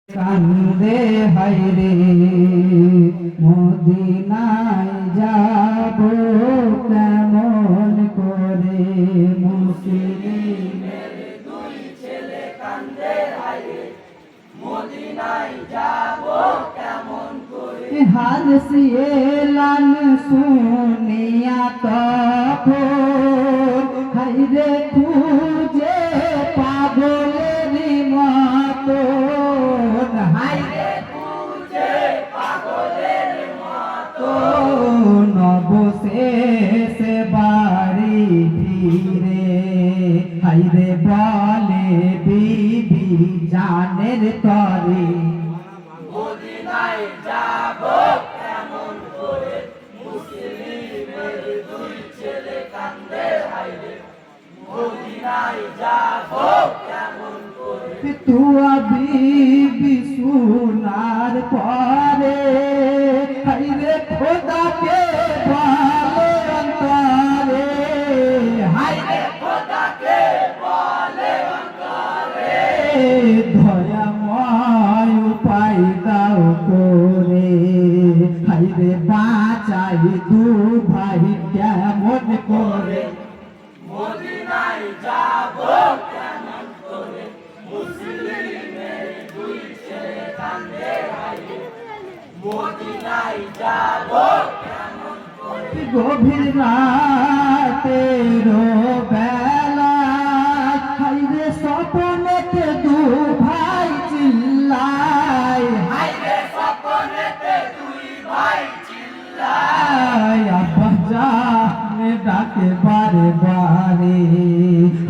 কান্দে হায়রে মদিনায় যাব কেমন করে মুসলিমের দুই ছেলে কান্দে হায়রে মদিনায় যাব কেমন করে হারসিয়েলান শুনিয়া তখন হায়রে খুঁজে পাগলের মতো নবশেষে বাড়ি ফিরে হায়রে বলে বিবি জানের তরে মদিনায় যাব কেমন করে মুসলিমের দুই ছেলে কান্দে হায়রে মদিনায় যাব কেমন করে তুয়া বিবি শোনার পরে হায়রে খোদাকে বলে অন্তরে হায়রে খোদাকে বলে অন্তরে দয়াময় উপায় দাও করে হায়রে বাঁচাই দু ভাই কেমন করে মদিনায় যাব কেমন করে মুসলিমের দুই ছেলে কান্দে হায়রে মদিনায় যাব কেমন করে গভীর রাতের বেলা হায়রে স্বপ্নেতে দু ভাই চিল্লায় হায়রে স্বপ্নেতে দুই ভাই চিল্লায় আব্বা জানে ডাকে বারে বারে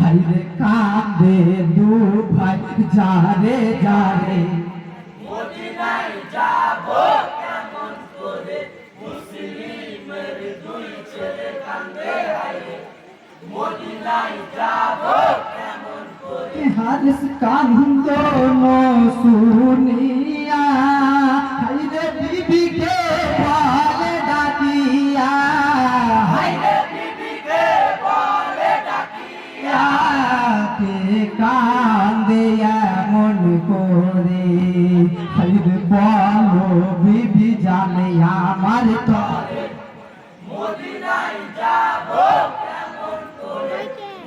হায়রে কাঁদে দু ভাই যারে যারে মদিনায় যাব কেমন করে মুসলিমের দুই ছেলে কান্দে হায়রে মদিনায় যাব কেমন করে হাদিস কান্দনো শুনিয়া হায়রে বিবিকে বলে ডাকিয়া হায়রে বিবিকে বলে ডাকিয়া কে কান্দে এমন করে হায়রে বলো বিবি জানে আমার তরে মদিনায় যাব কেমন করে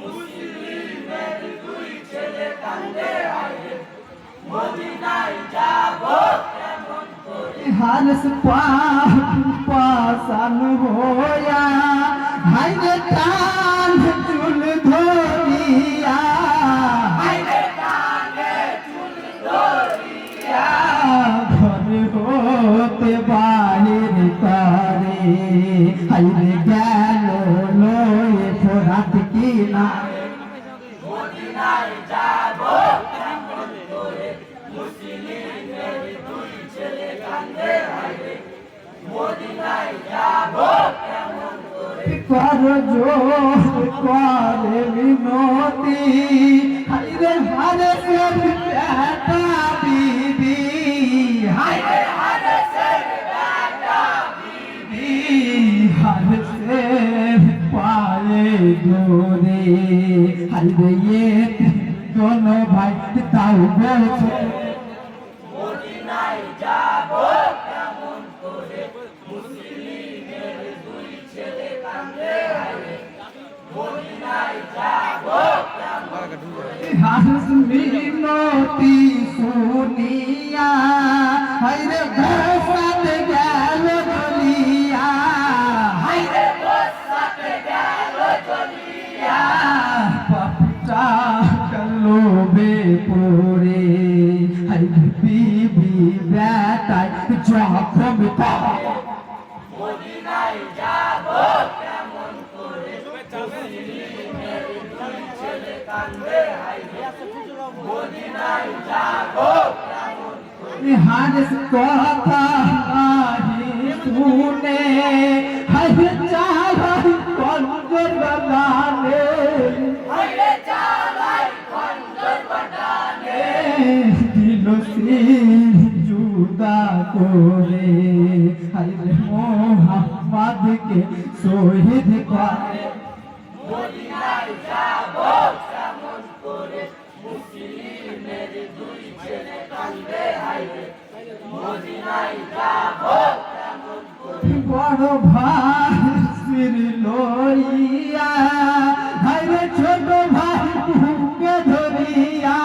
মুসলিমের দুই ছেলে কান্দে হায়রে মদিনায় যাব কেমন করে হারস পাশান হইয়া হায়রে কান চুল ধরিয়া হায়রে কানে চুল ধরিয়া ঘরে হতে বাহির করে হায়রে গেল লয়ে ফোরাত কিনারে মদিনায় যাব কেমন করে মুসলিমের দুই ছেলে কান্দে হায়রে মদিনায় যাব কেমন করে কর জোর করে মিনতি হায়রে হারসের বেটা বিবি হায়রে হারসের বেটা বিবি হারসের পায়ে ধরে হায়রে দোনো ভাই তাও বলছে মদিনায় যাব কেমন করে মুসলিমের দুই ছেলে কান্দে হায়রে মদিনায় যাব কেমন করে হারস মিনতি শুনিয়া হায়রে বসাতে গেল চলিয়া হায়রে বসাতে গেল চলিয়া বাপটা লোভে পড়ে হায়রে বিবি বেটায় জখম পায় মদিনায় যাব কেমন করে মুসলিমের দুই ছেলে কান্দে হায়রে মদিনায় যাব কেমন করে হারস কথা শুনে হায়রে চালাই কঞ্জর বাগানে হায়রে চালাই কঞ্জর বাগানে দিল জুদা করে হায়রে মোহাম্মদকে শহীদ করে মদিনায় যাব কেমন করে মুসলিমের দুই ছেলে কান্দে বড় ভাই শির লইয়া হাইরে ছোট ভাই বুকে ধরিয়া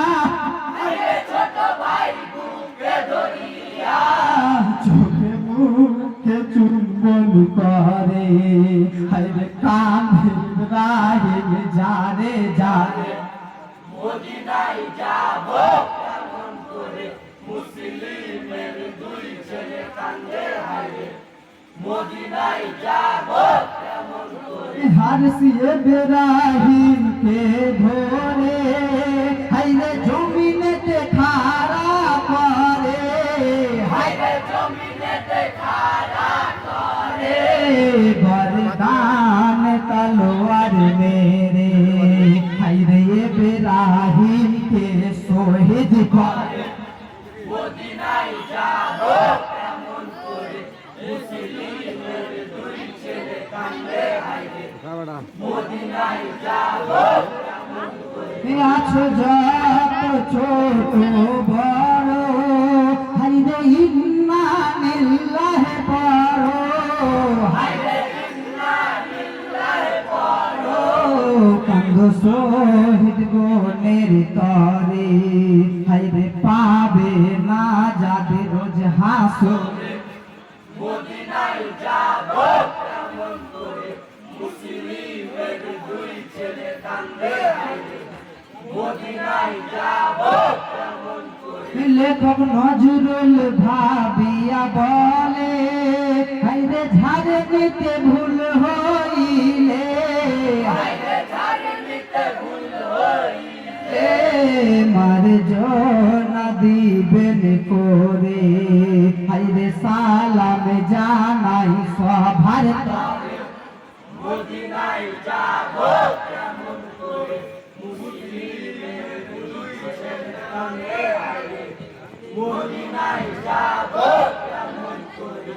চোখে মুখে চুম্বন করে হাইরে কাঁধে রাহিম জানে জানে মদিনায় যাব কেমন করে মুসলিমের দুই ছেলে কান্দে হায়রে মদিনায় যাব কেমন করে হারসিয়ে বেরাহিমকে ধরে হাইরে জমিনেতে খাড়া করে হায়রে জমিনেতে খাড়া করে বরদান তলোয়ার মেরে হাইরে বেরাহিমকে শহীদ করে মদিনায় যাব কেমন করে মুসলিমের দুই ছেলে কান্দে হায়রে মদিনায় যাব কেমন করে আছো যত ছোট বড় হাইরে ইন্না লিল্লাহি পড়ো হায়রে ইন্না লিল্লাহি পড়ো কান্দ শহীদ গণের তরে হাইরে পাবে না যাদের রোজ হাসরে মদিনায় যাব কেমন করে মুসলিমের দুই ছেলে কান্দে হায়রে মদিনায় যাব কেমন করে লেখক নজরুল ভাবিয়া বলে হাইরে ঝাড়ে নিতে ভুল হইলে হায়রে ঝাড় নিতে ভুল হইলে মার জনা দিবেন করে হাইরে সালাম জানাই সভার তরে মদিনায় যাব কেমন করে মুসলিমের দুই ছেলে কান্দে হায়রে মদিনায় যাব কেমন করে